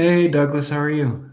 Hey Douglas, how are you?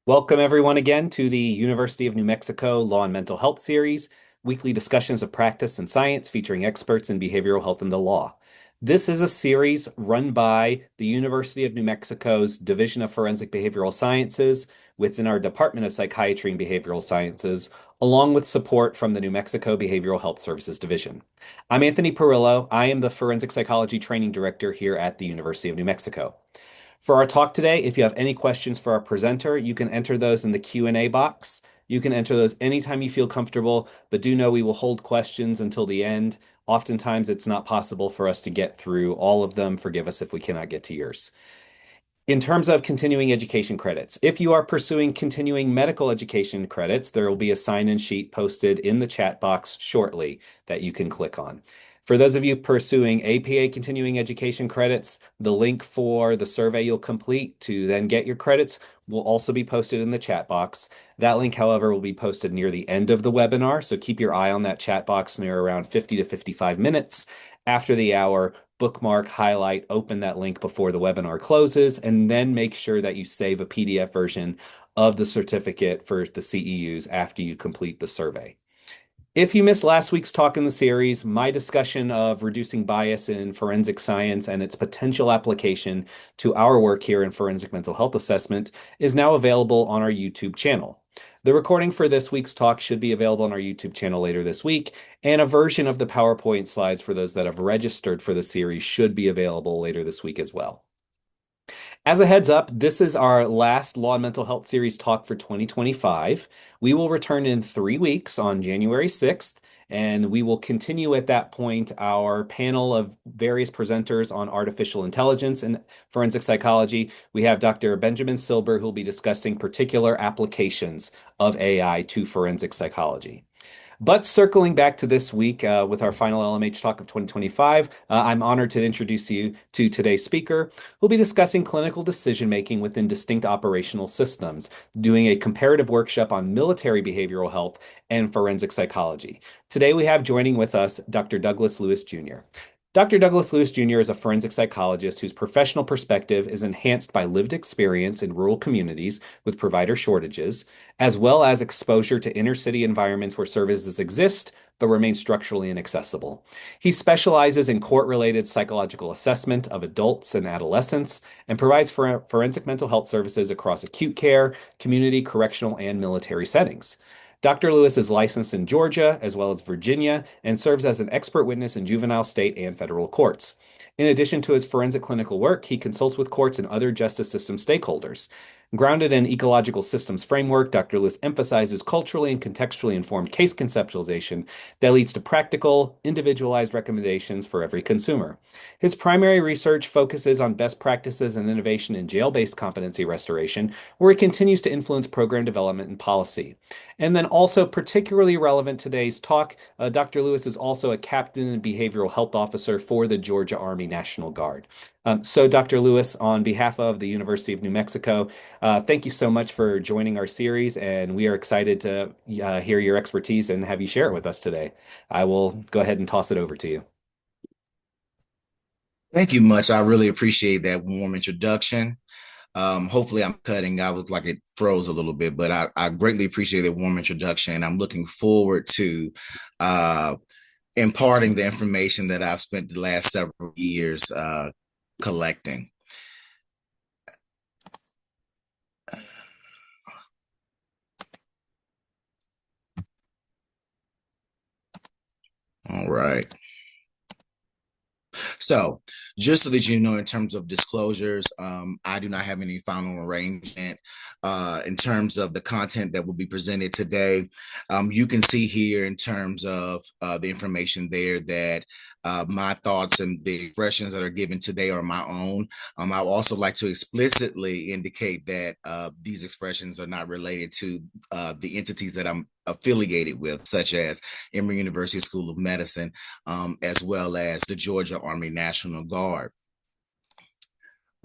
Welcome, everyone, again to the University of New Mexico Law and Mental Health series, weekly discussions of practice and science featuring experts in behavioral health and the law. This is a series run by the University of New Mexico's Division of Forensic Behavioral Sciences within our Department of Psychiatry and Behavioral Sciences, along with support from the New Mexico Behavioral Health Services Division. I'm Anthony Perillo. I am the Forensic Psychology Training Director here at the University of New Mexico. For our talk today, if you have any questions for our presenter, you can enter those in the Q&A box. You can enter those anytime you feel comfortable, but do know we will hold questions until the end. Oftentimes, it's not possible for us to get through all of them. Forgive us if we cannot get to yours. In terms of continuing education credits, if you are pursuing continuing medical education credits, there will be a sign-in sheet posted in the chat box shortly that you can click on. For those of you pursuing APA continuing education credits, the link for the survey you'll complete to then get your credits will also be posted in the chat box. That link, however, will be posted near the end of the webinar, so keep your eye on that chat box near around 50 to 55 minutes after the hour. Bookmark, highlight, open that link before the webinar closes, and then make sure that you save a PDF version of the certificate for the CEUs after you complete the survey. If you missed last week's talk in the series, my discussion of reducing bias in forensic science and its potential application to our work here in forensic mental health assessment is now available on our YouTube channel. The recording for this week's talk should be available on our YouTube channel later this week, and a version of the PowerPoint slides for those that have registered for the series should be available later this week as well. As a heads up, this is our last Law and Mental Health Series talk for 2025. We will return in 3 weeks on January 6th, and we will continue at that point our panel of various presenters on artificial intelligence and forensic psychology. We have Dr. Benjamin Silber, who will be discussing particular applications of AI to forensic psychology. But circling back to this week with our final LMH talk of 2025, I'm honored to introduce you to today's speaker, who'll be discussing clinical decision making within distinct operational systems, doing a comparative workshop on military behavioral health and forensic psychology. Today we have joining with us Dr. Douglas Lewis Jr. Dr. Douglas Lewis Jr. is a forensic psychologist whose professional perspective is enhanced by lived experience in rural communities with provider shortages, as well as exposure to inner city environments where services exist but remain structurally inaccessible. He specializes in court related psychological assessment of adults and adolescents and provides forensic mental health services across acute care, community, correctional, and military settings. Dr. Lewis is licensed in Georgia as well as Virginia and serves as an expert witness in juvenile, state, and federal courts. In addition to his forensic clinical work, he consults with courts and other justice system stakeholders. Grounded in ecological systems framework, Dr. Lewis emphasizes culturally and contextually informed case conceptualization that leads to practical, individualized recommendations for every consumer. His primary research focuses on best practices and innovation in jail-based competency restoration, where he continues to influence program development and policy. And then also particularly relevant to today's talk, Dr. Lewis is also a captain and behavioral health officer for the Georgia Army National Guard. So, Dr. Lewis, on behalf of the University of New Mexico, thank you so much for joining our series, and we are excited to hear your expertise and have you share it with us today. I will go ahead and toss it over to you. Thank you much. I really appreciate that warm introduction. Hopefully, I'm cutting. I look like it froze a little bit, but I greatly appreciate the warm introduction. I'm looking forward to uh, imparting the information that I've spent the last several years collecting. All right. So, just so that you know, in terms of disclosures, I do not have any final arrangement in terms of the content that will be presented today. You can see here in terms of the information there that my thoughts and the expressions that are given today are my own. I would also like to explicitly indicate that these expressions are not related to the entities that I'm affiliated with, such as Emory University School of Medicine, as well as the Georgia Army National Guard.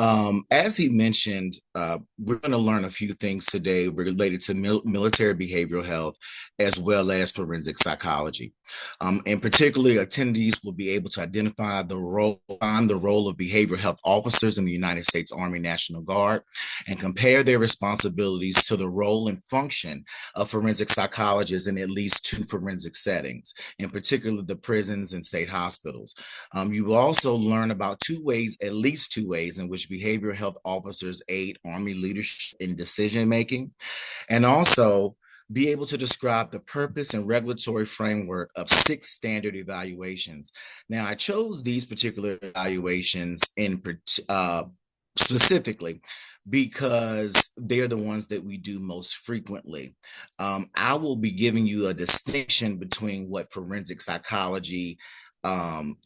As he mentioned, we're going to learn a few things today related to military behavioral health as well as forensic psychology. And particularly, attendees will be able to identify the role of behavioral health officers in the United States Army National Guard and compare their responsibilities to the role and function of forensic psychologists in at least two forensic settings, in particular the prisons and state hospitals. You will also learn about at least two ways in which behavioral health officers aid Army leadership in decision making, and also be able to describe the purpose and regulatory framework of six standard evaluations. Now, I chose these particular evaluations specifically because they're the ones that we do most frequently. I will be giving you a distinction between what forensic psychology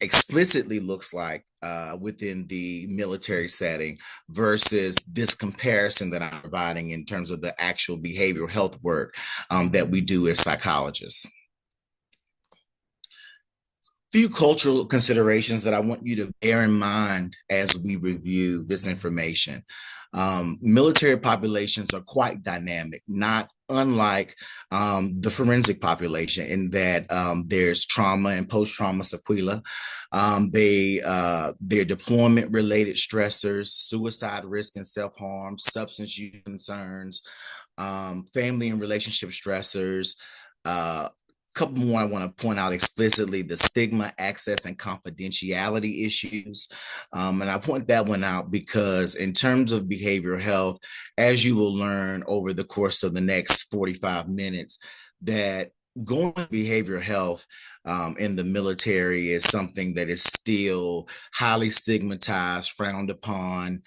explicitly looks like within the military setting versus this comparison that I'm providing in terms of the actual behavioral health work that we do as psychologists. Few cultural considerations that I want you to bear in mind as we review this information. Military populations are quite dynamic, not unlike the forensic population in that there's trauma and post-trauma sequela. Their deployment-related stressors, suicide risk and self-harm, substance use concerns, family and relationship stressors, couple more I want to point out explicitly: the stigma, access, and confidentiality issues. And I point that one out because in terms of behavioral health, as you will learn over the course of the next 45 minutes, that going to behavioral health in the military is something that is still highly stigmatized, frowned upon.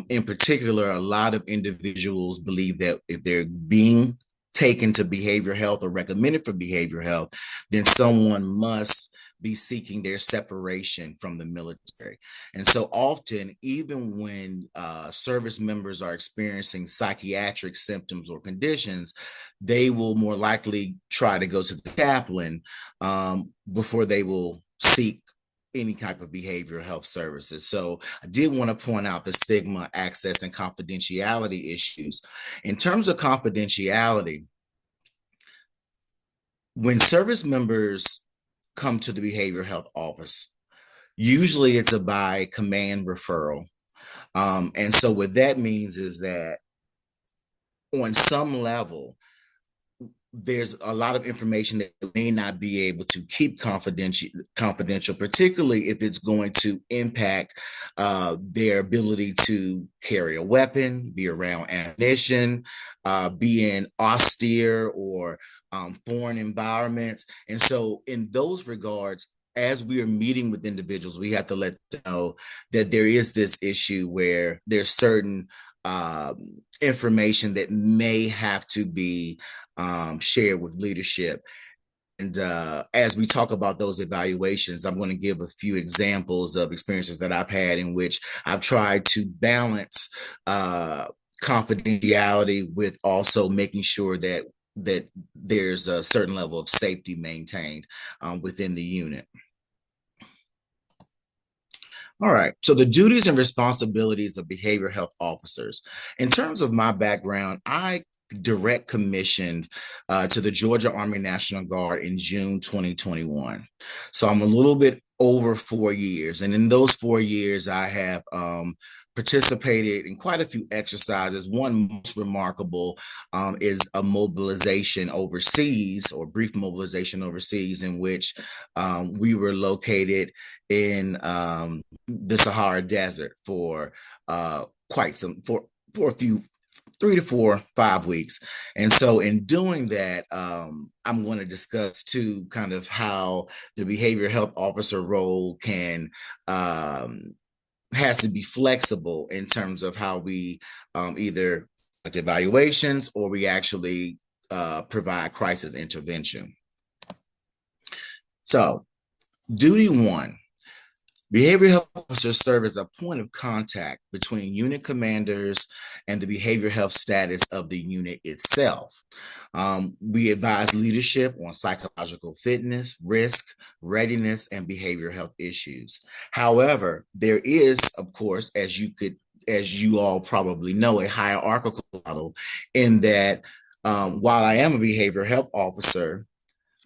In particular, a lot of individuals believe that if they're being taken to behavioral health or recommended for behavioral health, then someone must be seeking their separation from the military. And so often, even when service members are experiencing psychiatric symptoms or conditions, they will more likely try to go to the chaplain before they will seek any type of behavioral health services. So I did want to point out the stigma, access, and confidentiality issues. In terms of confidentiality, when service members come to the behavioral health office, Usually it's a by command referral. And so what that means is that on some level, there's a lot of information that may not be able to keep confidential, particularly if it's going to impact their ability to carry a weapon, be around ammunition, be in austere or foreign environments. And so in those regards, as we are meeting with individuals, we have to let them know that there is this issue where there's certain information that may have to be shared with leadership. And as we talk about those evaluations, I'm going to give a few examples of experiences that I've had in which I've tried to balance confidentiality with also making sure that there's a certain level of safety maintained within the unit. All right. So the duties and responsibilities of behavioral health officers. In terms of my background, I direct commissioned to the Georgia Army National Guard in June 2021. So I'm a little bit over 4 years. And in those 4 years, I have participated in quite a few exercises. One most remarkable is a mobilization overseas, or brief mobilization overseas, in which we were located in the Sahara Desert for quite some for a few 3 to 4, 5 weeks. And so in doing that, I'm going to discuss too kind of how the behavioral health officer role can has to be flexible in terms of how we either evaluations or we actually provide crisis intervention. So duty one. Behavioral health officers serve as a point of contact between unit commanders and the behavioral health status of the unit itself. We advise leadership on psychological fitness, risk, readiness, and behavioral health issues. However, there is, of course, as you all probably know, a hierarchical model in that while I am a behavioral health officer,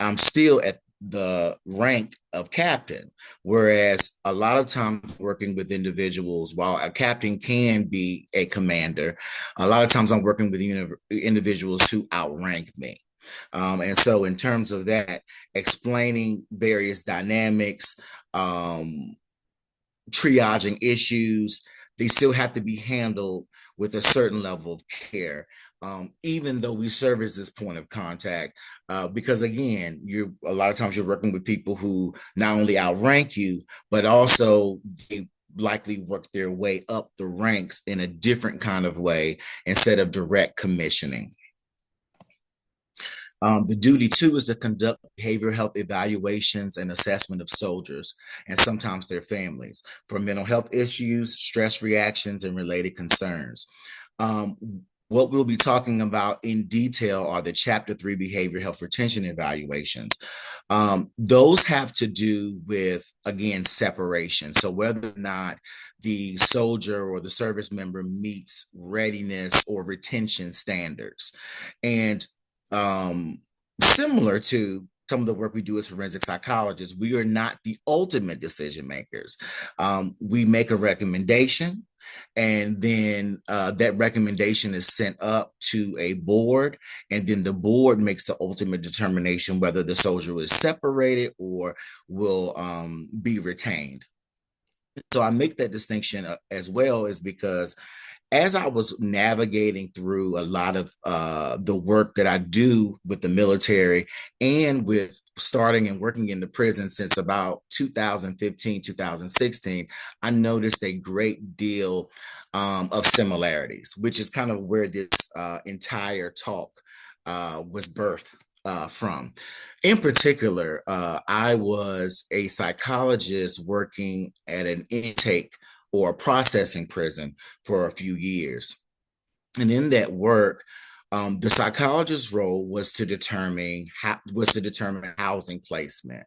I'm still at the rank of captain. Whereas a lot of times working with individuals, while a captain can be a commander, a lot of times I'm working with individuals who outrank me. And so, in terms of that, explaining various dynamics, triaging issues, they still have to be handled with a certain level of care, even though we serve as this point of contact. Because again, you're a lot of times you're working with people who not only outrank you, but also they likely work their way up the ranks in a different kind of way instead of direct commissioning. The duty two is to conduct behavioral health evaluations and assessment of soldiers and sometimes their families for mental health issues, stress reactions, and related concerns. What we'll be talking about in detail are the Chapter 3 behavioral health retention evaluations. Those have to do with, again, separation. So whether or not the soldier or the service member meets readiness or retention standards. And similar to some of the work we do as forensic psychologists, we are not the ultimate decision makers. We make a recommendation, and then that recommendation is sent up to a board, and then the board makes the ultimate determination whether the soldier is separated or will be retained. So I make that distinction as well, is because as I was navigating through a lot of the work that I do with the military and with starting and working in the prison since about 2015, 2016, I noticed a great deal of similarities, which is kind of where this entire talk was birthed from. In particular, I was a psychologist working at an intake or a processing prison for a few years. And in that work, the psychologist's role was to determine housing placement.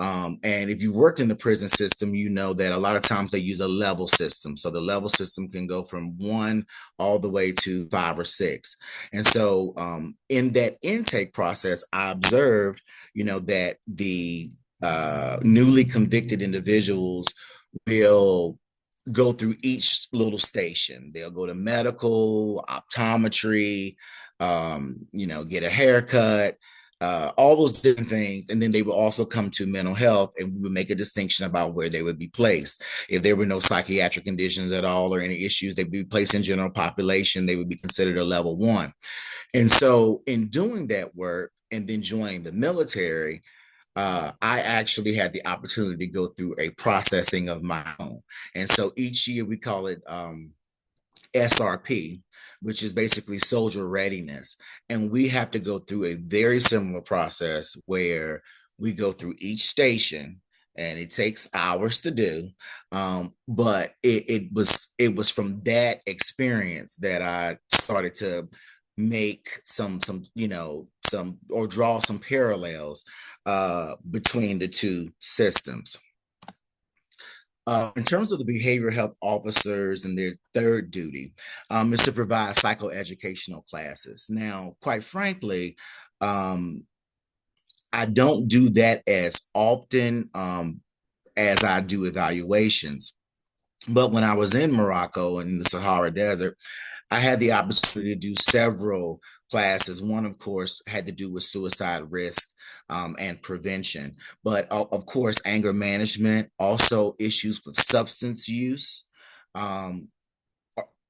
And if you worked in the prison system, you know that a lot of times they use a level system. So the level system can go from 1 all the way to 5 or 6. And so in that intake process, I observed, that the newly convicted individuals will go through each little station. They'll go to medical, optometry, get a haircut, all those different things. And then they will also come to mental health, and we would make a distinction about where they would be placed. If there were no psychiatric conditions at all or any issues, they'd be placed in general population. They would be considered a level one. And so in doing that work and then joining the military, I actually had the opportunity to go through a processing of my own. And so each year we call it SRP, which is basically soldier readiness. And we have to go through a very similar process where we go through each station, and it takes hours to do. But it was from that experience that I started to make some or draw some parallels between the two systems. In terms of the behavioral health officers and their third duty, is to provide psychoeducational classes. Now, quite frankly, I don't do that as often as I do evaluations. But when I was in Morocco in the Sahara Desert, I had the opportunity to do several classes. One, of course, had to do with suicide risk and prevention, but of course, anger management, also issues with substance use, um,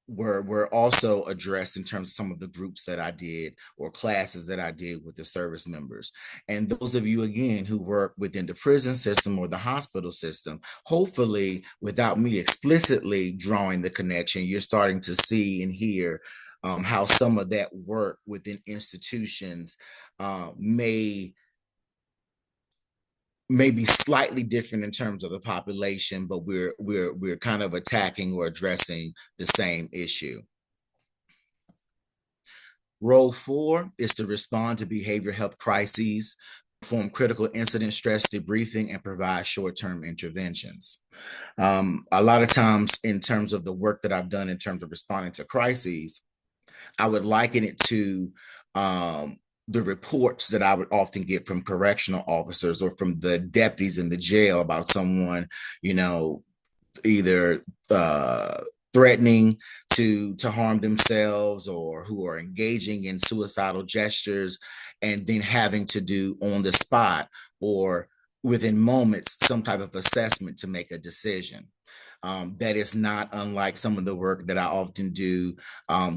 were also addressed in terms of some of the groups that I did or classes that I did with the service members. And those of you, again, who work within the prison system or the hospital system, hopefully, without me explicitly drawing the connection, you're starting to see and hear how some of that work within institutions may be slightly different in terms of the population, but we're kind of attacking or addressing the same issue. Role 4 is to respond to behavioral health crises, perform critical incident stress debriefing, and provide short-term interventions. A lot of times, in terms of the work that I've done in terms of responding to crises, I would liken it to the reports that I would often get from correctional officers or from the deputies in the jail about someone, either threatening to harm themselves or who are engaging in suicidal gestures, and then having to do on the spot or within moments some type of assessment to make a decision. That is not unlike some of the work that I often do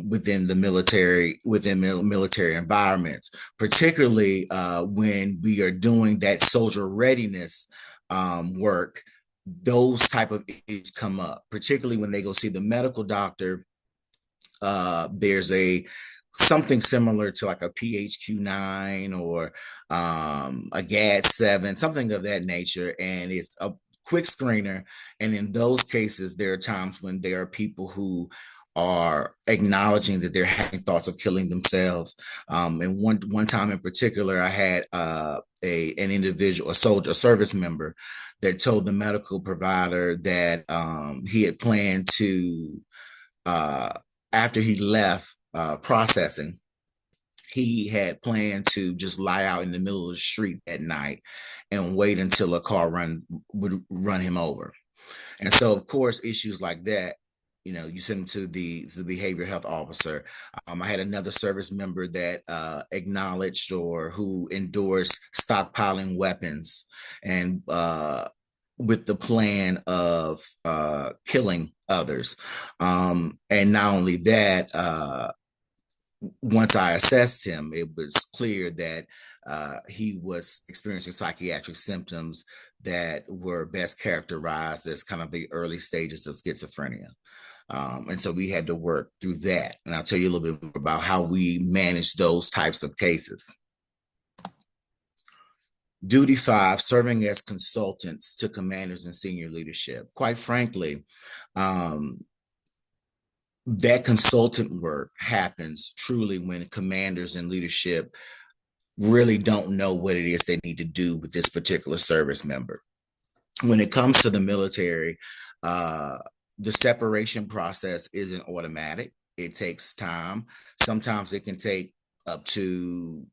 within military environments, particularly when we are doing that soldier readiness work. Those type of issues come up, particularly when they go see the medical doctor. There's something similar to like a PHQ-9 or a GAD-7, something of that nature, and it's a quick screener. And in those cases, there are times when there are people who are acknowledging that they're having thoughts of killing themselves. And one time in particular, I had an individual, a service member, that told the medical provider that he had planned to, after he left processing, he had planned to just lie out in the middle of the street at night and wait until a car would run him over. And so, of course, issues like that, you send them to the behavioral health officer. I had another service member that acknowledged or who endorsed stockpiling weapons and with the plan of killing others. And not only that, once I assessed him, it was clear that he was experiencing psychiatric symptoms that were best characterized as kind of the early stages of schizophrenia. And so we had to work through that. And I'll tell you a little bit more about how we manage those types of cases. Duty 5, serving as consultants to commanders and senior leadership. Quite frankly, that consultant work happens truly when commanders and leadership really don't know what it is they need to do with this particular service member. When it comes to the military, the separation process isn't automatic. It takes time. Sometimes it can take up to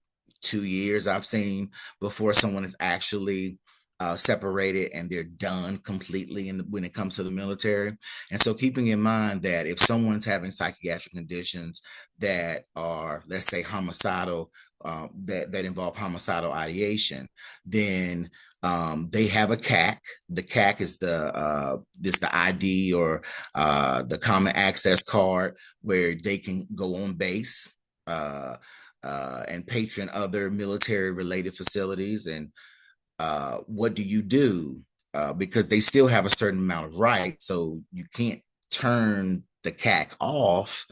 2 years, I've seen, before someone is actually separated and they're done completely when it comes to the military. And so keeping in mind that if someone's having psychiatric conditions that are, let's say, homicidal, that involve homicidal ideation, then they have a CAC. The CAC is the ID or the common access card where they can go on base and patron other military related facilities. And what do you do? Because they still have a certain amount of rights, so you can't turn the CAC off.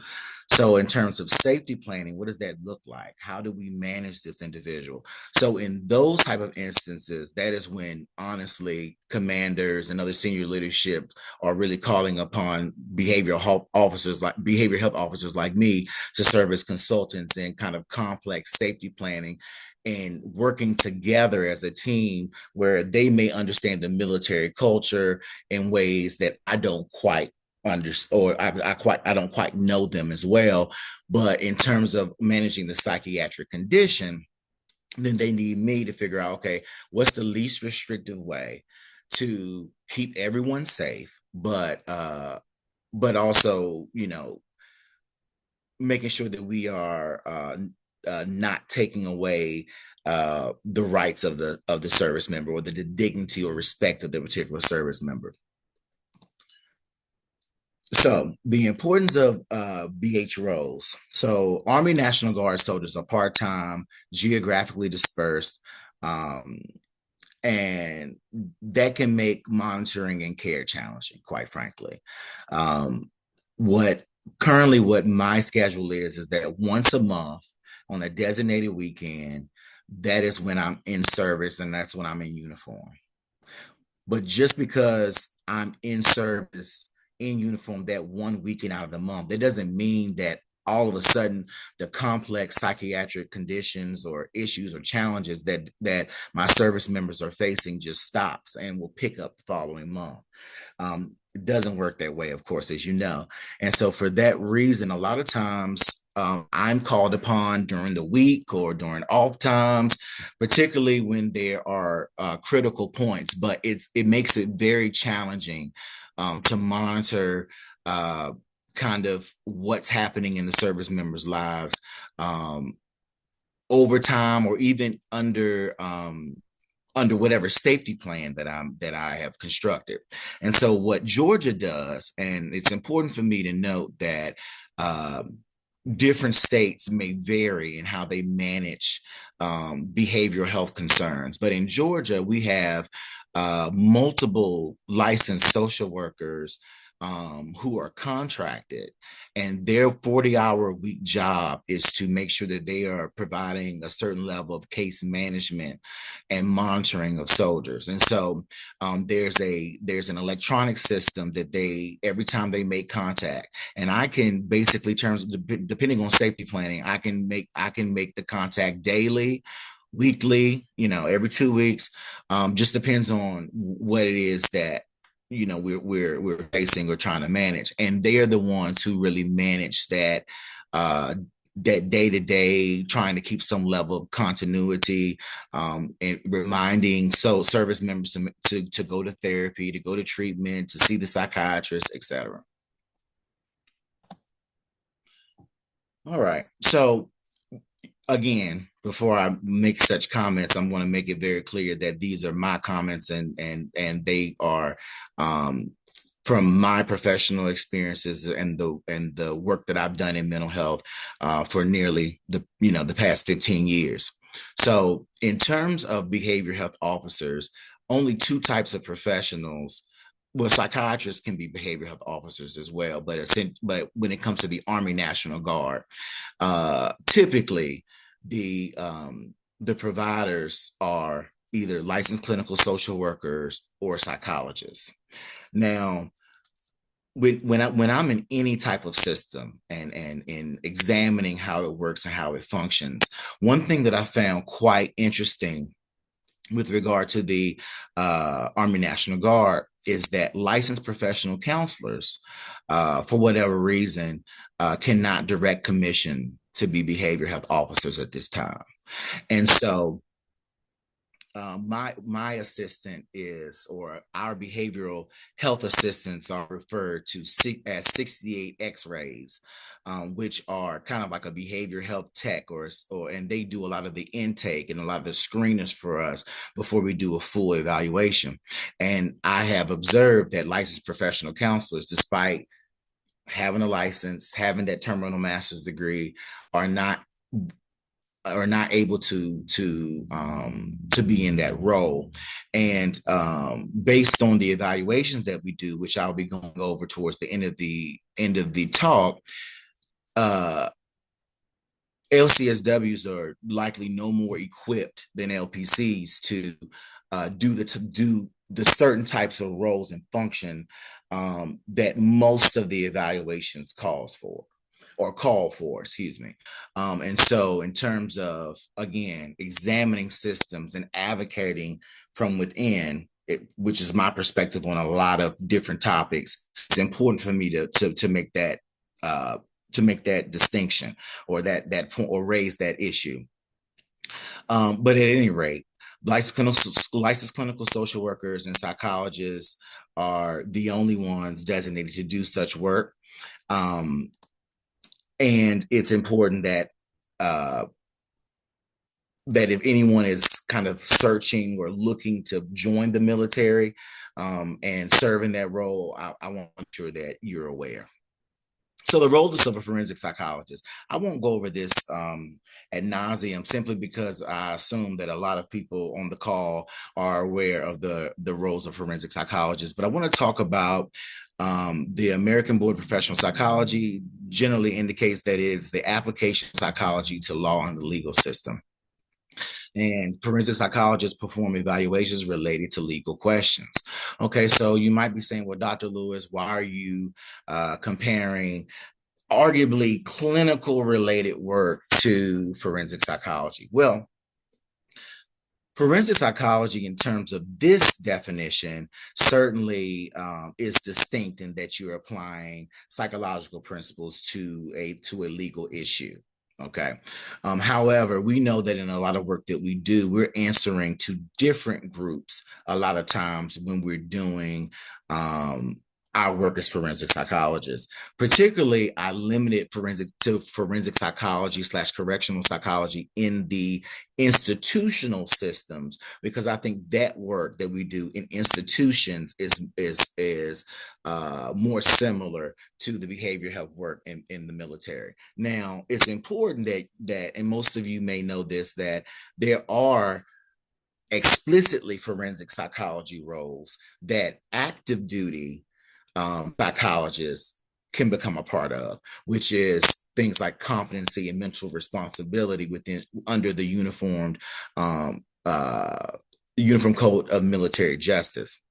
So in terms of safety planning, what does that look like? How do we manage this individual? So in those type of instances, that is when honestly commanders and other senior leadership are really calling upon behavioral health officers like me to serve as consultants in kind of complex safety planning and working together as a team where they may understand the military culture in ways that I don't quite understand, or I don't quite know them as well. But in terms of managing the psychiatric condition, then they need me to figure out, okay, what's the least restrictive way to keep everyone safe, but also, making sure that we are not taking away the rights of the service member, or the dignity or respect of the particular service member. So the importance of BH roles. So Army National Guard soldiers are part-time, geographically dispersed, um, and that can make monitoring and care challenging, quite frankly. Um, what what my schedule is that once a month on a designated weekend, that is when I'm in service and that's when I'm in uniform. But just because I'm in service in uniform that one weekend out of the month, that doesn't mean that all of a sudden the complex psychiatric conditions or issues or challenges that my service members are facing just stops and will pick up the following month. It doesn't work that way, of course, as you know. And so for that reason, a lot of times I'm called upon during the week or during off times, particularly when there are critical points. But it makes it very challenging to monitor kind of what's happening in the service members' lives over time, or even under whatever safety plan that I have constructed. And so what Georgia does, and it's important for me to note that different states may vary in how they manage behavioral health concerns. But in Georgia, we have multiple licensed social workers who are contracted, and their 40-hour-a-week job is to make sure that they are providing a certain level of case management and monitoring of soldiers. And so there's an electronic system that every time they make contact, and I can basically, depending on safety planning, I can make the contact daily, weekly, every 2 weeks. Just depends on what it is that we're facing or trying to manage, and they are the ones who really manage that day to day, trying to keep some level of continuity, and reminding service members to go to therapy, to go to treatment, to see the psychiatrist, etc. All right, so again, before I make such comments, I'm going to make it very clear that these are my comments, and they are from my professional experiences and the work that I've done in mental health for nearly the past 15 years. So in terms of behavior health officers, only two types of professionals. Well, psychiatrists can be behavior health officers as well, but when it comes to the Army National Guard, typically the providers are either licensed clinical social workers or psychologists. Now, when I'm in any type of system and in examining how it works and how it functions, one thing that I found quite interesting with regard to the Army National Guard is that licensed professional counselors, for whatever reason, cannot direct commission to be behavior health officers at this time. And so my assistant is, or our behavioral health assistants are referred to as 68 X-rays, which are kind of like a behavior health tech, and they do a lot of the intake and a lot of the screeners for us before we do a full evaluation. And I have observed that licensed professional counselors, despite having a license, having that terminal master's degree, are not able to be in that role. And based on the evaluations that we do, which I'll be going over towards the end of the talk, LCSWs are likely no more equipped than LPCs to do the certain types of roles and function that most of the evaluations call for, excuse me. And so in terms of, again, examining systems and advocating from within, which is my perspective on a lot of different topics, it's important for me to make that distinction, or that point, or raise that issue. But at any rate, licensed clinical social workers and psychologists are the only ones designated to do such work. And it's important that that if anyone is kind of searching or looking to join the military and serve in that role, I want to make sure that you're aware. So the role of a forensic psychologist, I won't go over this ad nauseum, simply because I assume that a lot of people on the call are aware of the roles of forensic psychologists. But I want to talk about the American Board of Professional Psychology. Generally indicates that it's the application of psychology to law and the legal system. And forensic psychologists perform evaluations related to legal questions. Okay, so you might be saying, well, Dr. Lewis, why are you comparing arguably clinical related work to forensic psychology? Well, forensic psychology, in terms of this definition, certainly is distinct in that you're applying psychological principles to a legal issue. Okay. However, we know that in a lot of work that we do, we're answering to different groups a lot of times when we're doing our work as forensic psychologists. Particularly, I limited forensic psychology / correctional psychology in the institutional systems, because I think that work that we do in institutions is more similar to the behavioral health work in the military. Now, it's important that, and most of you may know this, that there are explicitly forensic psychology roles that active duty psychologists can become a part of, which is things like competency and mental responsibility under the uniform code of military justice.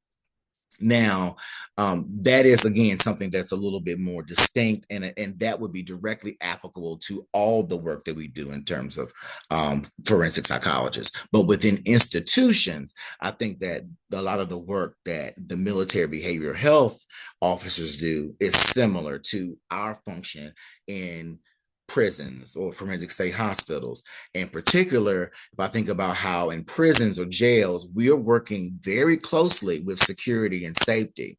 Now, that is, again, something that's a little bit more distinct, and that would be directly applicable to all the work that we do in terms of forensic psychologists. But within institutions, I think that a lot of the work that the military behavioral health officers do is similar to our function in prisons or forensic state hospitals. In particular, if I think about how in prisons or jails, we are working very closely with security and safety.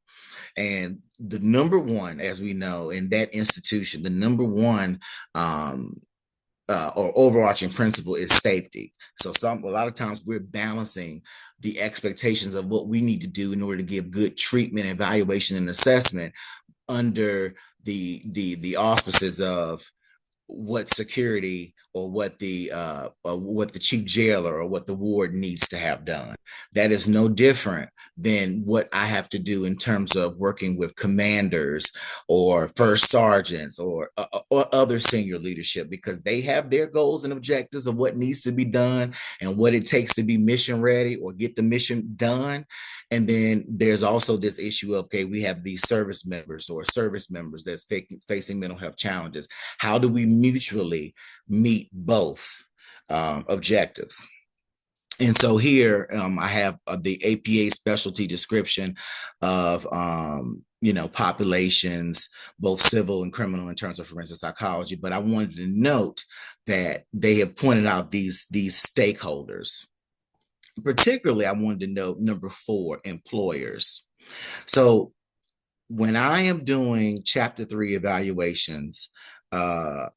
And the number one, as we know, in that institution, the number one or overarching principle is safety. So a lot of times we're balancing the expectations of what we need to do in order to give good treatment, evaluation, and assessment under the auspices of what security or what the chief jailer or what the ward needs to have done. That is no different than what I have to do in terms of working with commanders or first sergeants or other senior leadership, because they have their goals and objectives of what needs to be done and what it takes to be mission ready or get the mission done. And then there's also this issue of, okay, we have these service members that's facing mental health challenges. How do we mutually meet both objectives? And so here I have the APA specialty description of populations, both civil and criminal, in terms of forensic psychology. But I wanted to note that they have pointed out these stakeholders. Particularly, I wanted to know number four, employers. So when I am doing chapter three evaluations, uh,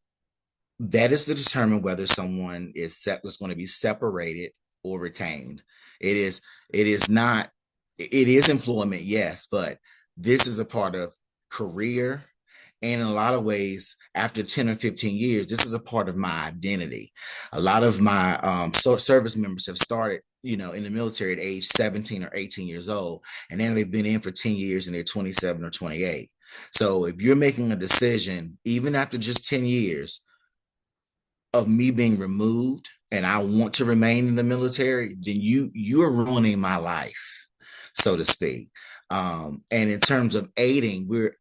that is to determine whether someone is going to be separated or retained. It is it is not it is employment, yes, but this is a part of career. And in a lot of ways, after 10 or 15 years, this is a part of my identity. A lot of my service members have started, in the military at age 17 or 18 years old, and then they've been in for 10 years and they're 27 or 28. So if you're making a decision, even after just 10 years, of me being removed and I want to remain in the military, then you're ruining my life, so to speak. And in terms of aiding, we're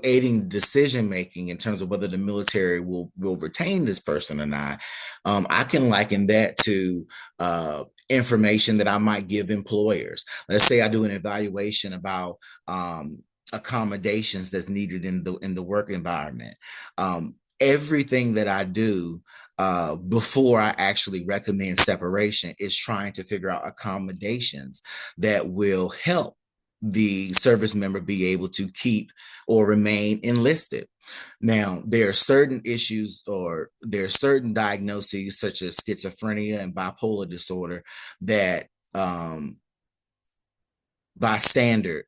aiding decision making in terms of whether the military will retain this person or not. I can liken that to information that I might give employers. Let's say I do an evaluation about accommodations that's needed in the work environment. Everything that I do before I actually recommend separation is trying to figure out accommodations that will help the service member be able to keep or remain enlisted. Now, there are certain issues or there are certain diagnoses such as schizophrenia and bipolar disorder that by standard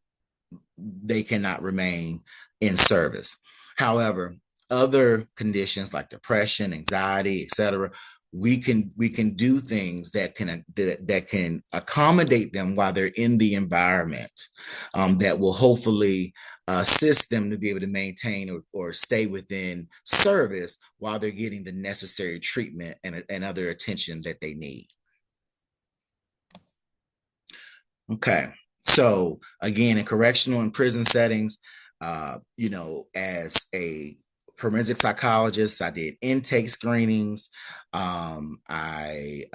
they cannot remain in service. However, other conditions like depression, anxiety, etc., we can do things that can accommodate them while they're in the environment, that will hopefully assist them to be able to maintain or stay within service while they're getting the necessary treatment and other attention that they need. Okay. So again, in correctional and prison settings, as a forensic psychologist, I did intake screenings. I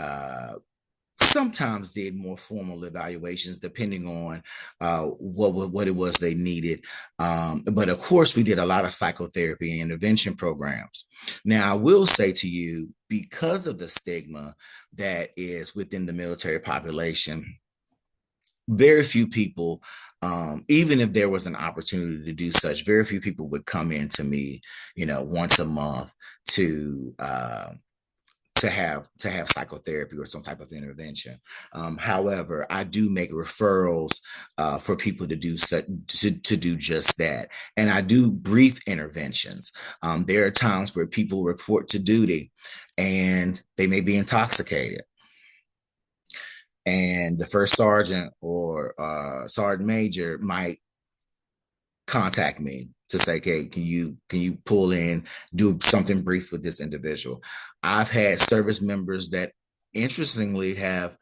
sometimes did more formal evaluations depending on what it was they needed. But of course, we did a lot of psychotherapy and intervention programs. Now, I will say to you, because of the stigma that is within the military population, very few people, even if there was an opportunity to do such, very few people would come in to me, once a month to have psychotherapy or some type of intervention. However, I do make referrals for people to do just that, and I do brief interventions. There are times where people report to duty, and they may be intoxicated, and the first sergeant or sergeant major might contact me to say, "Hey, can you pull in, do something brief with this individual?" I've had service members that, interestingly, have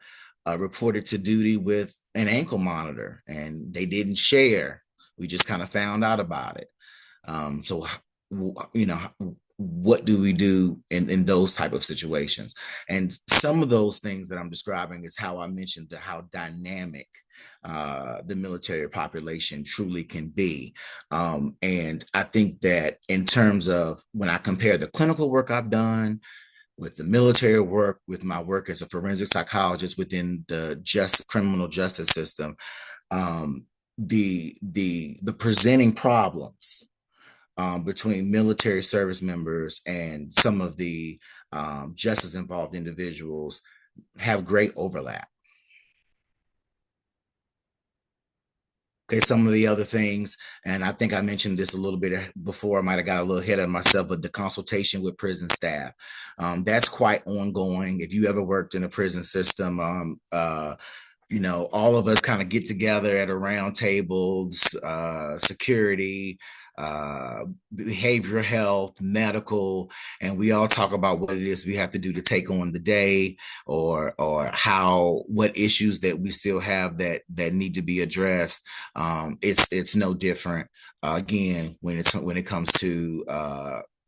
reported to duty with an ankle monitor, and they didn't share. We just kind of found out about it. So, what do we do in those type of situations? And some of those things that I'm describing is how I mentioned how dynamic the military population truly can be. And I think that in terms of when I compare the clinical work I've done with the military work, with my work as a forensic psychologist within the criminal justice system, the presenting problems between military service members and some of the justice involved individuals have great overlap. Okay, some of the other things, and I think I mentioned this a little bit before, I might have got a little ahead of myself, but the consultation with prison staff, that's quite ongoing. If you ever worked in a prison system, all of us kind of get together at a round table, security, behavioral health, medical, and we all talk about what it is we have to do to take on the day, or what issues that we still have that need to be addressed. It's no different. Again, when it comes to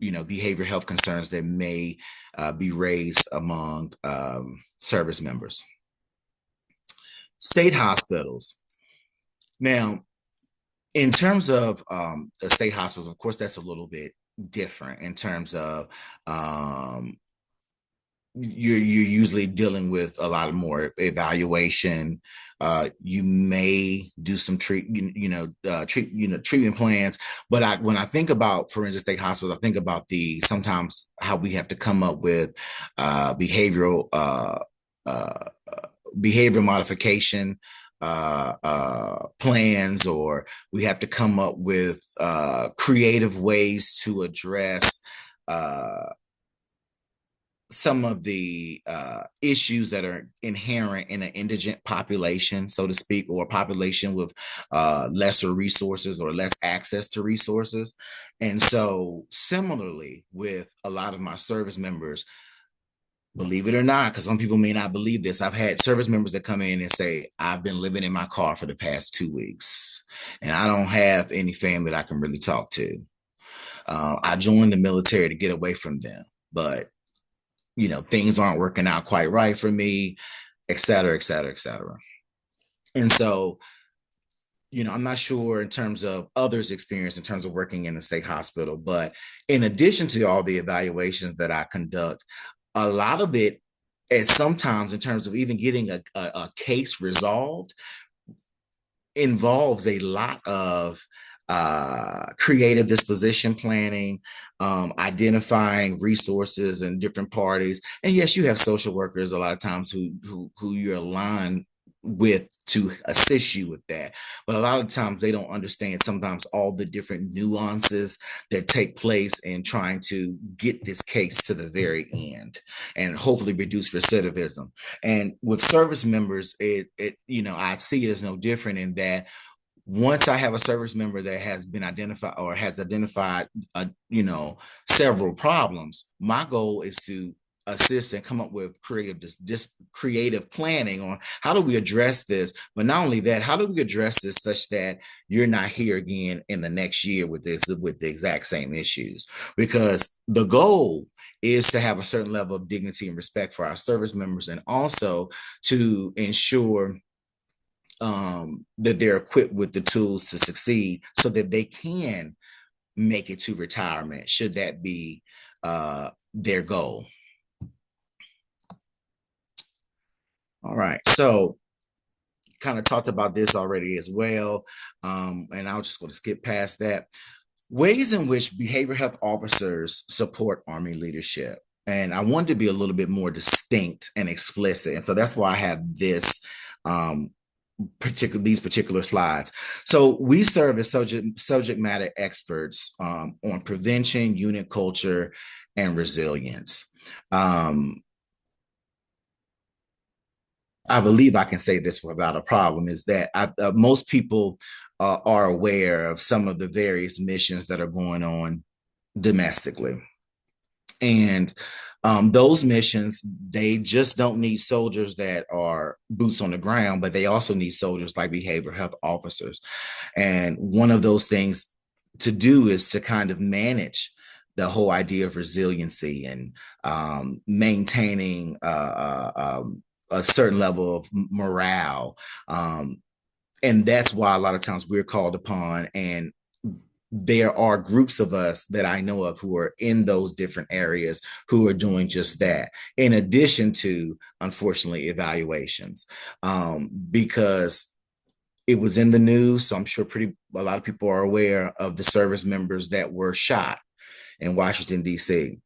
behavioral health concerns that may be raised among service members. State hospitals. Now, in terms of the state hospitals, of course, that's a little bit different in terms of you're usually dealing with a lot more evaluation. You may do some treatment plans. But when I think about Forensic State Hospital, I think about the sometimes how we have to come up with behavioral uh, behavior modification plans, or we have to come up with creative ways to address uh, some of the issues that are inherent in an indigent population, so to speak, or a population with lesser resources or less access to resources. And so, similarly, with a lot of my service members, believe it or not, because some people may not believe this, I've had service members that come in and say, I've been living in my car for the past 2 weeks and I don't have any family that I can really talk to. I joined the military to get away from them, but things aren't working out quite right for me, et cetera, et cetera, et cetera. And so, I'm not sure in terms of others' experience in terms of working in a state hospital, but in addition to all the evaluations that I conduct, a lot of it, and sometimes in terms of even getting a case resolved, involves a lot of creative disposition planning, identifying resources and different parties. And yes, you have social workers a lot of times who you're aligned with to assist you with that. But a lot of times they don't understand sometimes all the different nuances that take place in trying to get this case to the very end and hopefully reduce recidivism. And with service members, I see it as no different in that once I have a service member that has been identified or has identified, several problems, my goal is to assist and come up with creative planning on how do we address this. But not only that, how do we address this such that you're not here again in the next year with the exact same issues? Because the goal is to have a certain level of dignity and respect for our service members, and also to ensure that they're equipped with the tools to succeed so that they can make it to retirement, should that be their goal. All right. So, kind of talked about this already as well. And I'll just go to skip past that. Ways in which behavioral health officers support Army leadership. And I wanted to be a little bit more distinct and explicit. And so that's why I have um, these particular slides. So we serve as subject matter experts on prevention, unit culture, and resilience. I believe I can say this without a problem, is that most people are aware of some of the various missions that are going on domestically. And those missions, they just don't need soldiers that are boots on the ground, but they also need soldiers like behavioral health officers. And one of those things to do is to kind of manage the whole idea of resiliency and maintaining a certain level of morale. And that's why a lot of times we're called upon, and there are groups of us that I know of who are in those different areas who are doing just that, in addition to, unfortunately, evaluations, because it was in the news. So I'm sure a lot of people are aware of the service members that were shot in Washington, D.C.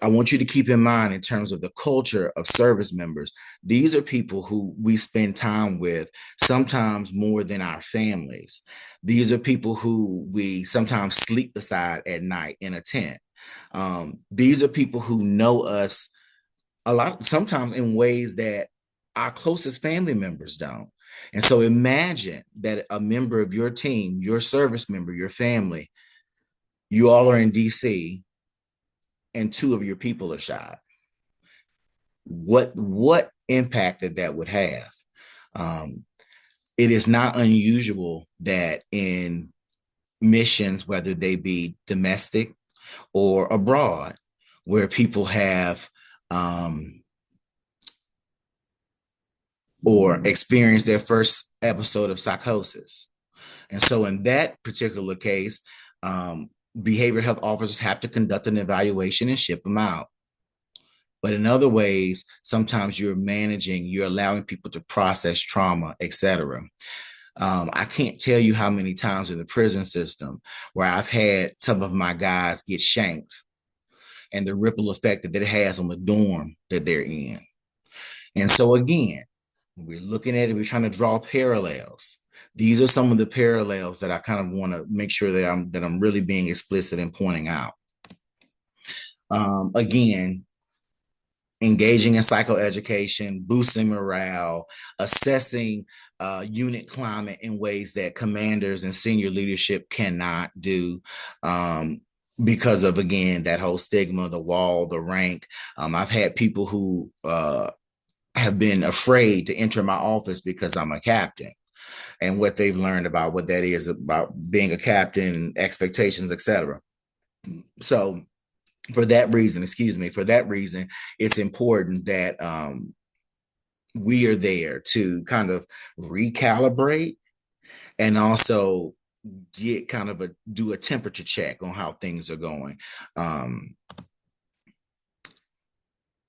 I want you to keep in mind, in terms of the culture of service members, these are people who we spend time with, sometimes more than our families. These are people who we sometimes sleep beside at night in a tent. These are people who know us a lot, sometimes in ways that our closest family members don't. And so imagine that a member of your team, your service member, your family, you all are in DC and two of your people are shot. What impact that would have? Um, it is not unusual that in missions, whether they be domestic or abroad, where people have or experience their first episode of psychosis. And so in that particular case, behavioral health officers have to conduct an evaluation and ship them out. But in other ways, sometimes you're allowing people to process trauma, etc. I can't tell you how many times in the prison system where I've had some of my guys get shanked and the ripple effect that it has on the dorm that they're in. And so again, we're looking at it, we're trying to draw parallels. These are some of the parallels that I kind of want to make sure that I'm really being explicit and pointing out. Again, engaging in psychoeducation, boosting morale, assessing unit climate in ways that commanders and senior leadership cannot do. Because of, again, that whole stigma, the wall, the rank. I've had people who have been afraid to enter my office because I'm a captain, and what they've learned about what that is about being a captain, expectations, etc. So for that reason, it's important that we are there to kind of recalibrate and also get kind of do a temperature check on how things are going.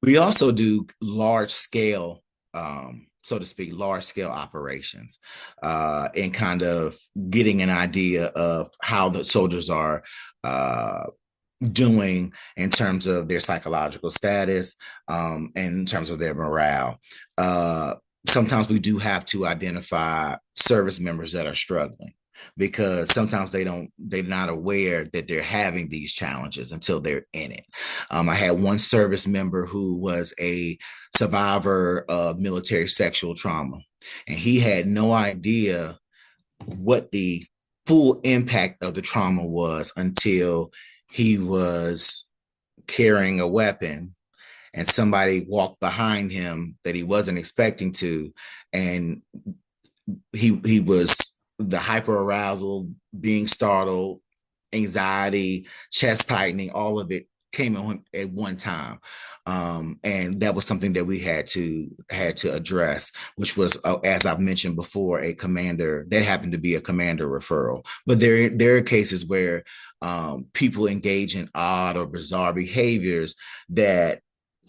We also do large scale, so to speak, large scale operations, and kind of getting an idea of how the soldiers are doing in terms of their psychological status, and in terms of their morale. Sometimes we do have to identify service members that are struggling, because sometimes they're not aware that they're having these challenges until they're in it. I had one service member who was a survivor of military sexual trauma, and he had no idea what the full impact of the trauma was until he was carrying a weapon and somebody walked behind him that he wasn't expecting to, and he was the hyper arousal, being startled, anxiety, chest tightening, all of it came on at one time. And that was something that we had to address, which was, as I've mentioned before, a commander that happened to be a commander referral. But there are cases where people engage in odd or bizarre behaviors that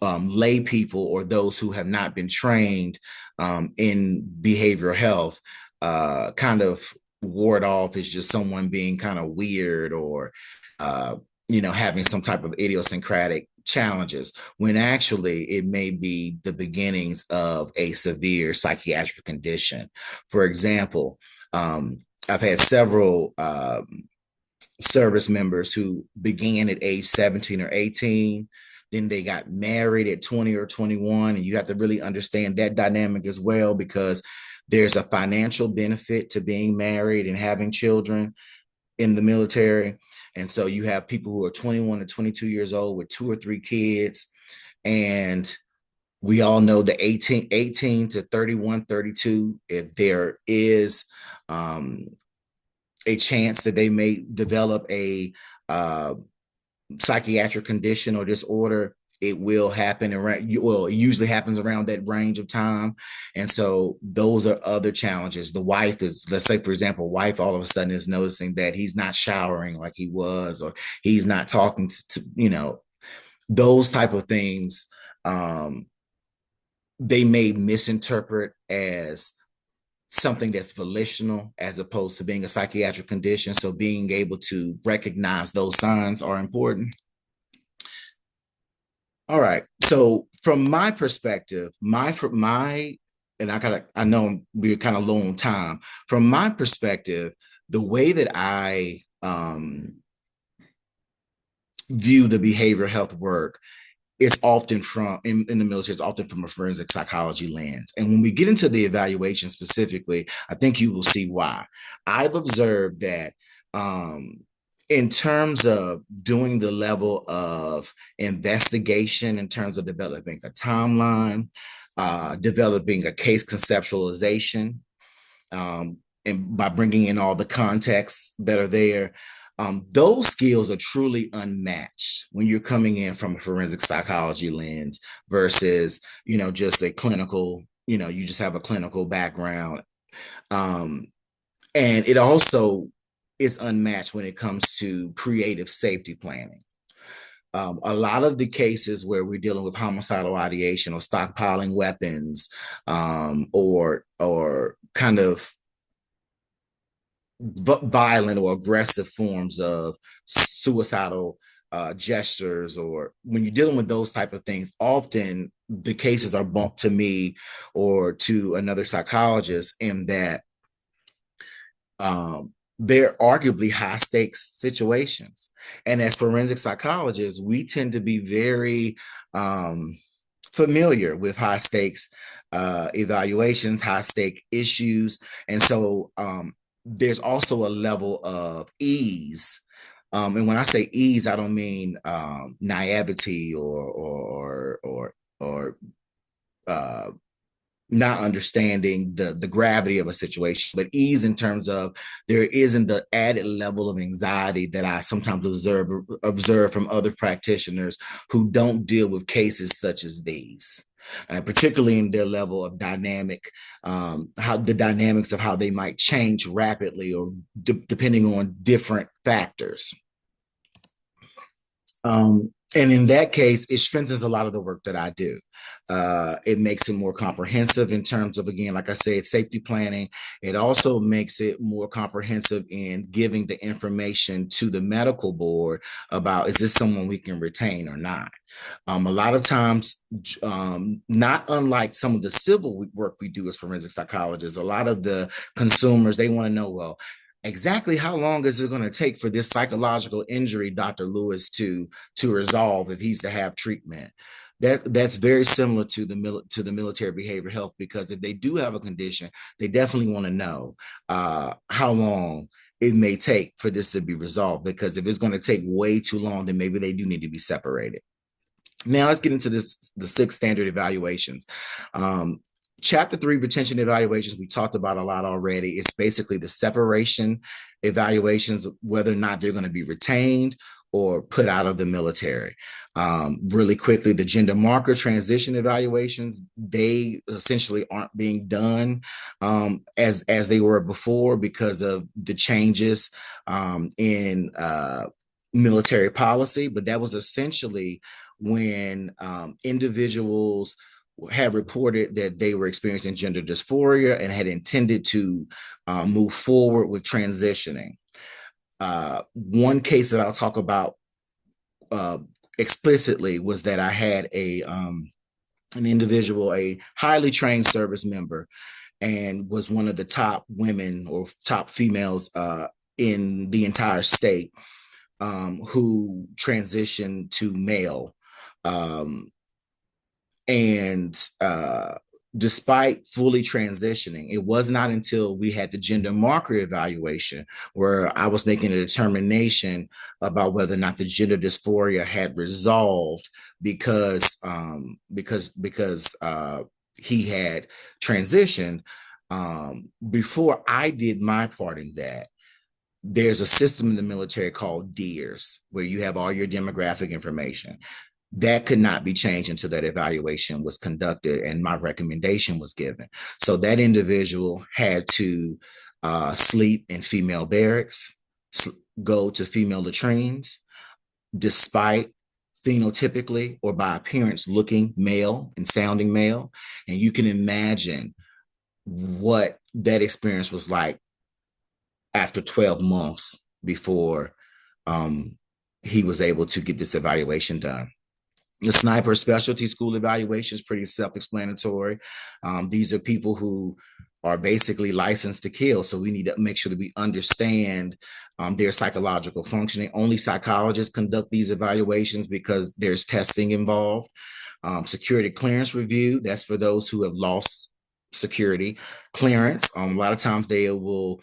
lay people or those who have not been trained in behavioral health kind of ward off as just someone being kind of weird or having some type of idiosyncratic challenges, when actually it may be the beginnings of a severe psychiatric condition. For example, I've had several service members who began at age 17 or 18. Then they got married at 20 or 21. And you have to really understand that dynamic as well, because there's a financial benefit to being married and having children in the military. And so you have people who are 21 to 22 years old with 2 or 3 kids. And we all know the 18 to 31, 32, if there is a chance that they may develop a psychiatric condition or disorder, it will happen around, well, it usually happens around that range of time. And so those are other challenges. The wife is, let's say, for example, wife all of a sudden is noticing that he's not showering like he was, or he's not talking to those type of things. They may misinterpret as something that's volitional as opposed to being a psychiatric condition. So being able to recognize those signs are important. All right. So from my perspective, and I know we're kind of low on time. From my perspective, the way that I view the behavioral health work is often in the military, it's often from a forensic psychology lens. And when we get into the evaluation specifically, I think you will see why. I've observed that in terms of doing the level of investigation, in terms of developing a timeline, developing a case conceptualization, and by bringing in all the contexts that are there, those skills are truly unmatched when you're coming in from a forensic psychology lens versus, just a clinical, you just have a clinical background. And it also is unmatched when it comes to creative safety planning. A lot of the cases where we're dealing with homicidal ideation or stockpiling weapons, or kind of violent or aggressive forms of suicidal gestures, or when you're dealing with those type of things, often the cases are bumped to me or to another psychologist, in that they're arguably high stakes situations. And as forensic psychologists, we tend to be very familiar with high stakes evaluations, high stake issues. And so there's also a level of ease. And when I say ease, I don't mean naivety or uh, not understanding the gravity of a situation, but ease in terms of there isn't the added level of anxiety that I sometimes observe from other practitioners who don't deal with cases such as these. Particularly in their level of dynamic, how the dynamics of how they might change rapidly or depending on different factors. And in that case, it strengthens a lot of the work that I do. It makes it more comprehensive in terms of, again, like I said, safety planning. It also makes it more comprehensive in giving the information to the medical board about, is this someone we can retain or not? A lot of times, not unlike some of the civil work we do as forensic psychologists, a lot of the consumers, they want to know, well, exactly how long is it going to take for this psychological injury, Dr. Lewis, to resolve if he's to have treatment? That's very similar to the military behavioral health, because if they do have a condition, they definitely want to know how long it may take for this to be resolved. Because if it's going to take way too long, then maybe they do need to be separated. Now let's get into the 6 standard evaluations. Chapter 3, retention evaluations, we talked about a lot already. It's basically the separation evaluations, whether or not they're going to be retained or put out of the military. Really quickly, the gender marker transition evaluations, they essentially aren't being done as they were before because of the changes in military policy. But that was essentially when individuals had reported that they were experiencing gender dysphoria and had intended to move forward with transitioning. One case that I'll talk about explicitly was that I had an individual, a highly trained service member, and was one of the top women or top females in the entire state, who transitioned to male. And despite fully transitioning, it was not until we had the gender marker evaluation where I was making a determination about whether or not the gender dysphoria had resolved, because he had transitioned. Before I did my part in that, there's a system in the military called DEERS, where you have all your demographic information. That could not be changed until that evaluation was conducted and my recommendation was given. So that individual had to sleep in female barracks, go to female latrines, despite phenotypically or by appearance looking male and sounding male. And you can imagine what that experience was like after 12 months before he was able to get this evaluation done. The sniper specialty school evaluation is pretty self-explanatory. These are people who are basically licensed to kill. So we need to make sure that we understand their psychological functioning. Only psychologists conduct these evaluations because there's testing involved. Security clearance review, that's for those who have lost security clearance. A lot of times they will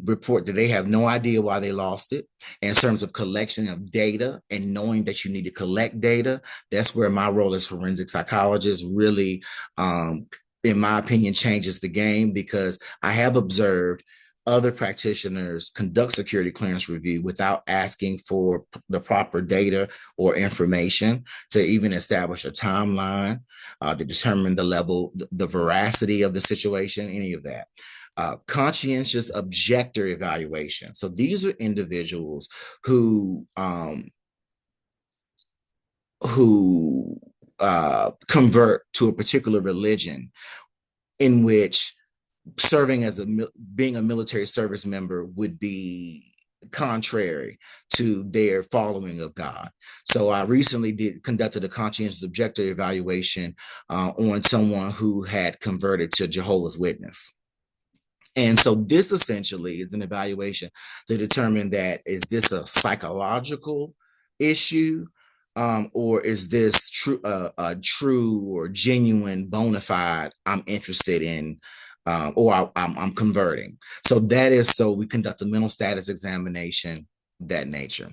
report that they have no idea why they lost it. In terms of collection of data and knowing that you need to collect data, that's where my role as forensic psychologist really, in my opinion, changes the game, because I have observed other practitioners conduct security clearance review without asking for the proper data or information to even establish a timeline, to determine the level, the veracity of the situation, any of that. Conscientious objector evaluation. So these are individuals who who convert to a particular religion in which serving as being a military service member would be contrary to their following of God. So I recently conducted a conscientious objector evaluation on someone who had converted to Jehovah's Witness. And so this essentially is an evaluation to determine that is this a psychological issue, or is this a true or genuine bona fide I'm interested in, or I'm converting. So that is, so we conduct a mental status examination, that nature.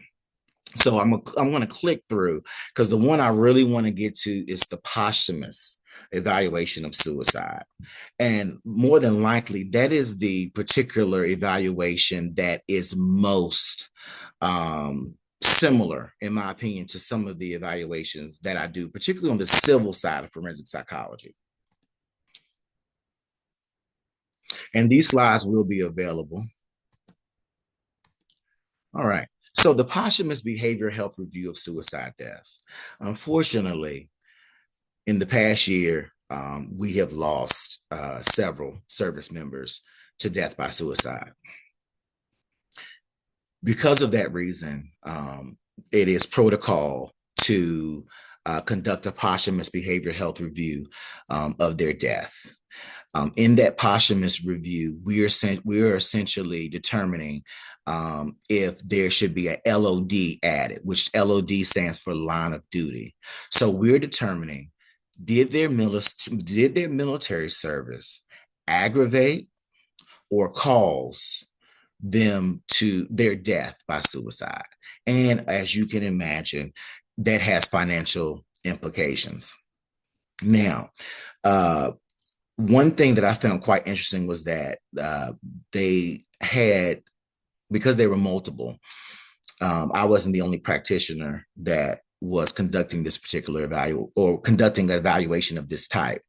So I'm going to click through, because the one I really want to get to is the posthumous evaluation of suicide. And more than likely, that is the particular evaluation that is most similar, in my opinion, to some of the evaluations that I do, particularly on the civil side of forensic psychology. And these slides will be available. All right. So the posthumous behavioral health review of suicide deaths. Unfortunately, in the past year, we have lost several service members to death by suicide. Because of that reason, it is protocol to conduct a posthumous behavioral health review of their death. In that posthumous review, we are essentially determining if there should be a LOD added, which LOD stands for line of duty. So we're determining, did their military service aggravate or cause them to their death by suicide? And as you can imagine, that has financial implications. Now, one thing that I found quite interesting was that they had, because they were multiple, I wasn't the only practitioner that was conducting this particular conducting an evaluation of this type.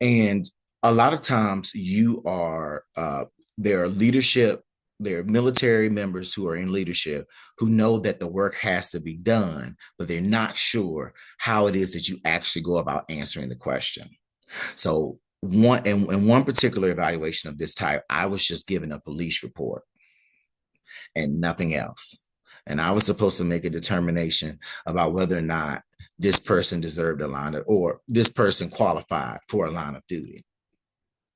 And a lot of times there are military members who are in leadership who know that the work has to be done, but they're not sure how it is that you actually go about answering the question. So in one particular evaluation of this type, I was just given a police report and nothing else. And I was supposed to make a determination about whether or not this person deserved a line of, or this person qualified for a line of duty.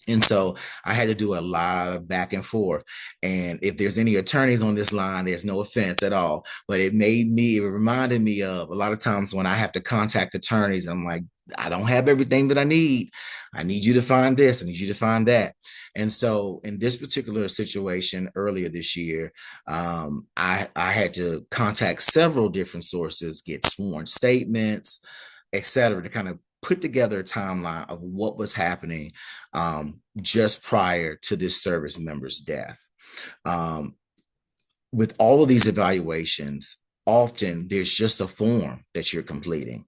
And so I had to do a lot of back and forth. And if there's any attorneys on this line, there's no offense at all. But it reminded me of a lot of times when I have to contact attorneys, I'm like, I don't have everything that I need. I need you to find this. I need you to find that. And so in this particular situation earlier this year, I had to contact several different sources, get sworn statements, et cetera, to kind of put together a timeline of what was happening just prior to this service member's death. With all of these evaluations, often there's just a form that you're completing.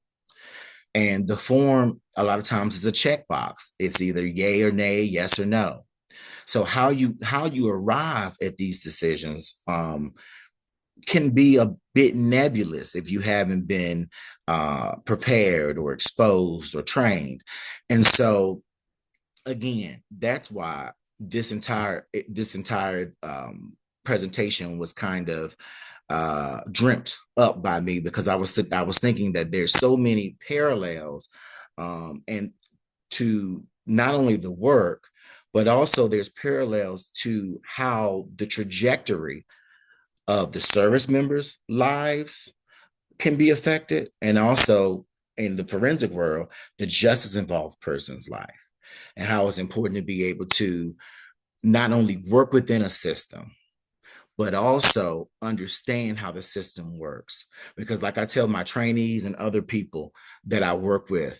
And the form, a lot of times, is a checkbox. It's either yay or nay, yes or no. So how you arrive at these decisions can be a bit nebulous if you haven't been prepared or exposed or trained. And so, again, that's why this entire presentation was kind of dreamt up by me, because I was thinking that there's so many parallels, and to not only the work, but also there's parallels to how the trajectory of the service members' lives can be affected, and also in the forensic world, the justice involved person's life, and how it's important to be able to not only work within a system, but also understand how the system works. Because, like I tell my trainees and other people that I work with,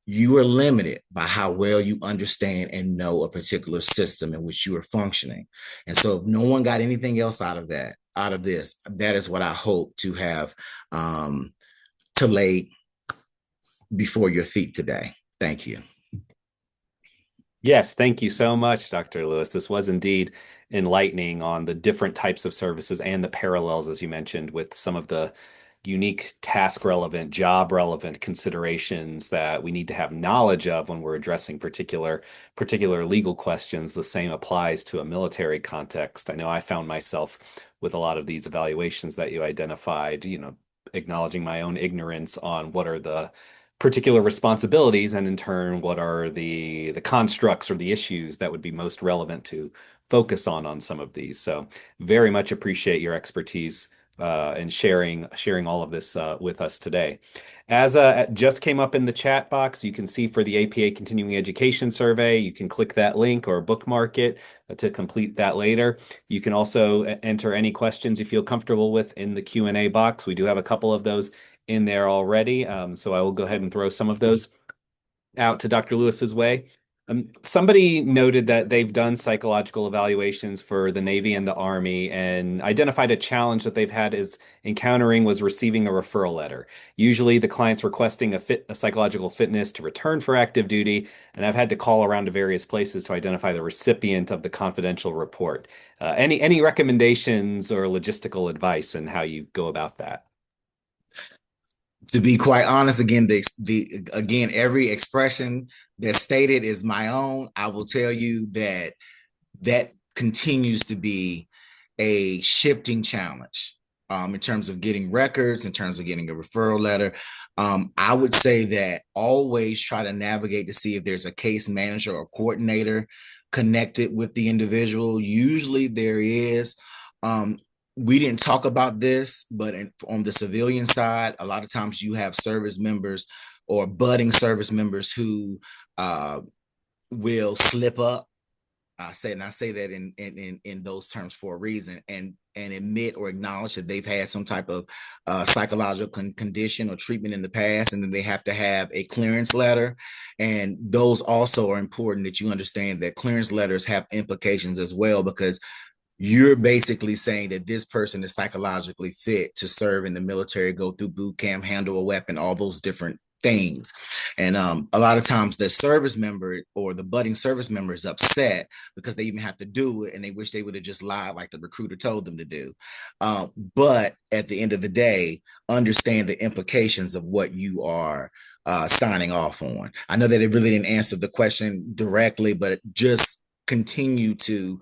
you are limited by how well you understand and know a particular system in which you are functioning. And so if no one got anything else out of this, that is what I hope to have to lay before your feet today. Thank you. Yes, thank you so much, Dr. Lewis. This was indeed enlightening on the different types of services and the parallels, as you mentioned, with some of the unique task relevant, job relevant considerations that we need to have knowledge of when we're addressing particular legal questions. The same applies to a military context. I know I found myself with a lot of these evaluations that you identified, acknowledging my own ignorance on what are the particular responsibilities, and in turn, what are the constructs or the issues that would be most relevant to focus on some of these. So very much appreciate your expertise and sharing all of this with us today. As just came up in the chat box, you can see for the APA Continuing Education Survey, you can click that link or bookmark it to complete that later. You can also enter any questions you feel comfortable with in the Q&A box. We do have a couple of those in there already, so I will go ahead and throw some of those out to Dr. Lewis's way. Somebody noted that they've done psychological evaluations for the Navy and the Army and identified a challenge that they've had is encountering was receiving a referral letter. Usually the client's requesting a psychological fitness to return for active duty, and I've had to call around to various places to identify the recipient of the confidential report. Any recommendations or logistical advice and how you go about that? To be quite honest, again, again, every expression that's stated is my own. I will tell you that that continues to be a shifting challenge in terms of getting records, in terms of getting a referral letter. I would say that always try to navigate to see if there's a case manager or coordinator connected with the individual. Usually there is. We didn't talk about this, but on the civilian side, a lot of times you have service members or budding service members who will slip up. I say that in those terms for a reason, and admit or acknowledge that they've had some type of psychological condition or treatment in the past, and then they have to have a clearance letter. And those also are important that you understand that clearance letters have implications as well, because you're basically saying that this person is psychologically fit to serve in the military, go through boot camp, handle a weapon, all those different things. And a lot of times the service member or the budding service member is upset because they even have to do it and they wish they would have just lied like the recruiter told them to do. But at the end of the day, understand the implications of what you are signing off on. I know that it really didn't answer the question directly, but just continue to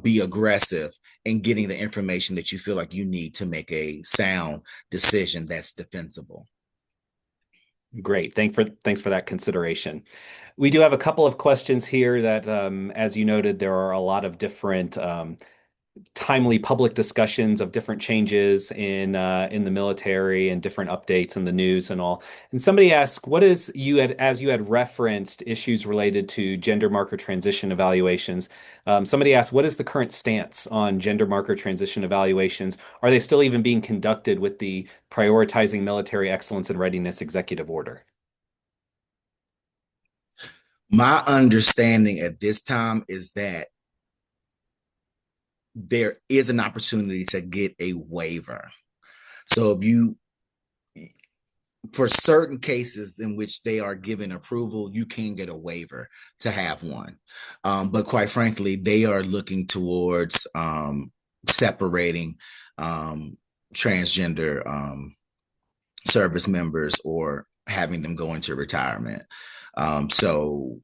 be aggressive in getting the information that you feel like you need to make a sound decision that's defensible. Great. Thanks for that consideration. We do have a couple of questions here that, as you noted, there are a lot of different timely public discussions of different changes in the military and different updates in the news and all. And somebody asked, as you had referenced issues related to gender marker transition evaluations. Somebody asked, what is the current stance on gender marker transition evaluations? Are they still even being conducted with the Prioritizing Military Excellence and Readiness Executive Order? My understanding at this time is that there is an opportunity to get a waiver. So if you, for certain cases in which they are given approval, you can get a waiver to have one. But quite frankly, they are looking towards separating transgender service members or having them go into retirement. So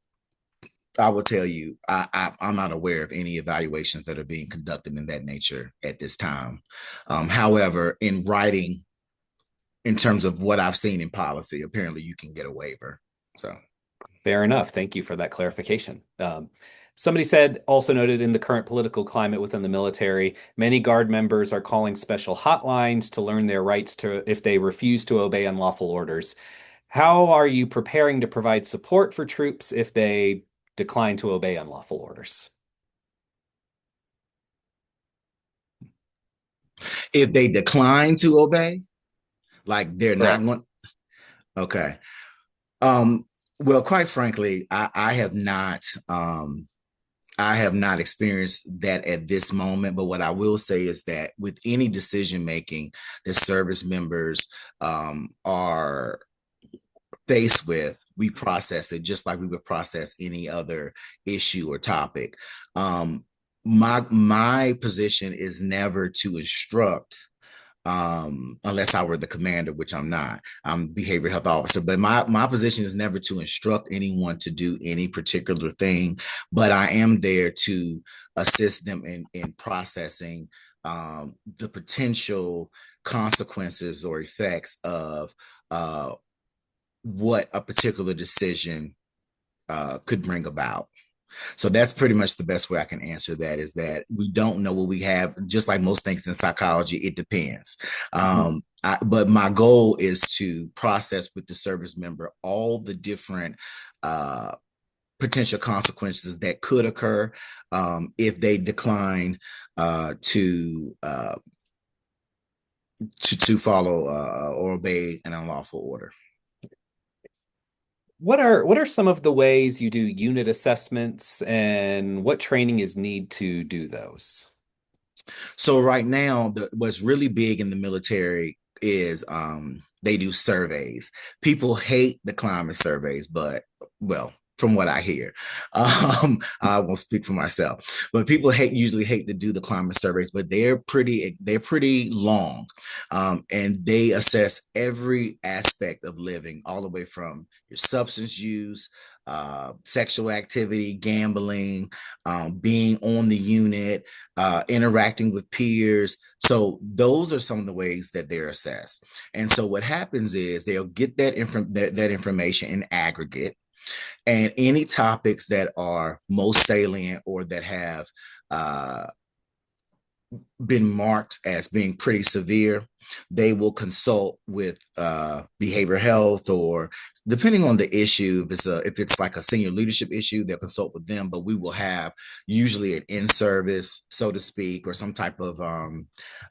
I will tell you, I'm not aware of any evaluations that are being conducted in that nature at this time. However, in writing, in terms of what I've seen in policy, apparently you can get a waiver. So Fair enough. Thank you for that clarification. Somebody said, also noted in the current political climate within the military, many Guard members are calling special hotlines to learn their rights if they refuse to obey unlawful orders. How are you preparing to provide support for troops if they decline to obey unlawful orders? if they decline to obey, like they're not Correct. going, okay. Um, well, quite frankly, I have not experienced that at this moment. But what I will say is that with any decision making that service members are faced with, we process it just like we would process any other issue or topic. My position is never to instruct unless I were the commander, which I'm not. I'm behavioral health officer, but my position is never to instruct anyone to do any particular thing, but I am there to assist them in processing the potential consequences or effects of what a particular decision could bring about. So that's pretty much the best way I can answer that, is that we don't know what we have. Just like most things in psychology, it depends. But my goal is to process with the service member all the different potential consequences that could occur if they decline to follow or obey an unlawful order. What are some of the ways you do unit assessments, and what training is need to do those? So right now, what's really big in the military is they do surveys. People hate the climate surveys, but well, from what I hear, I won't speak for myself, but people usually hate to do the climate surveys, but they're pretty long, and they assess every aspect of living, all the way from your substance use, sexual activity, gambling, being on the unit, interacting with peers. So those are some of the ways that they're assessed. And so what happens is they'll get that information in aggregate, and any topics that are most salient or that have uh, been marked as being pretty severe, they will consult with behavioral health, or depending on the issue, if it's like a senior leadership issue, they'll consult with them. But we will have usually an in-service, so to speak, or some type of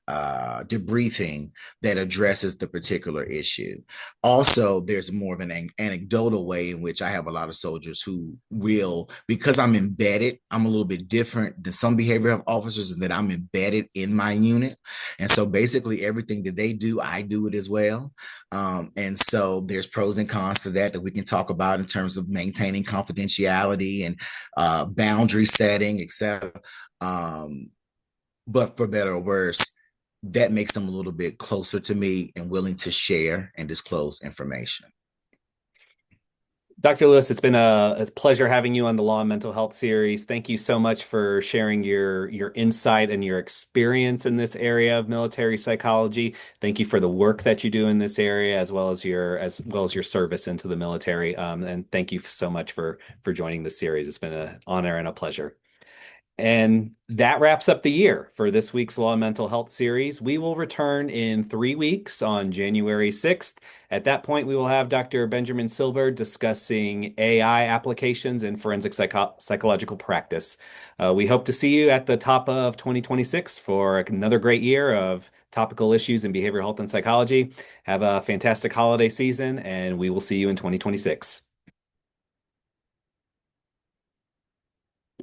debriefing that addresses the particular issue. Also, there's more of an anecdotal way in which I have a lot of soldiers who will, because I'm a little bit different than some behavioral health officers, in that I'm embedded in my unit. And so basically everything that they do, I do it as well. And so there's pros and cons to that we can talk about in terms of maintaining confidentiality and boundary setting, etc. But for better or worse, that makes them a little bit closer to me and willing to share and disclose information. Dr. Lewis, it's been a pleasure having you on the Law and Mental Health series. Thank you so much for sharing your insight and your experience in this area of military psychology. Thank you for the work that you do in this area, as well as your service into the military. And thank you so much for joining the series. It's been an honor and a pleasure. And that wraps up the year for this week's Law and Mental Health series. We will return in 3 weeks on January 6th. At that point, we will have Dr. Benjamin Silber discussing AI applications in forensic psychological practice. We hope to see you at the top of 2026 for another great year of topical issues in behavioral health and psychology. Have a fantastic holiday season, and we will see you in 2026.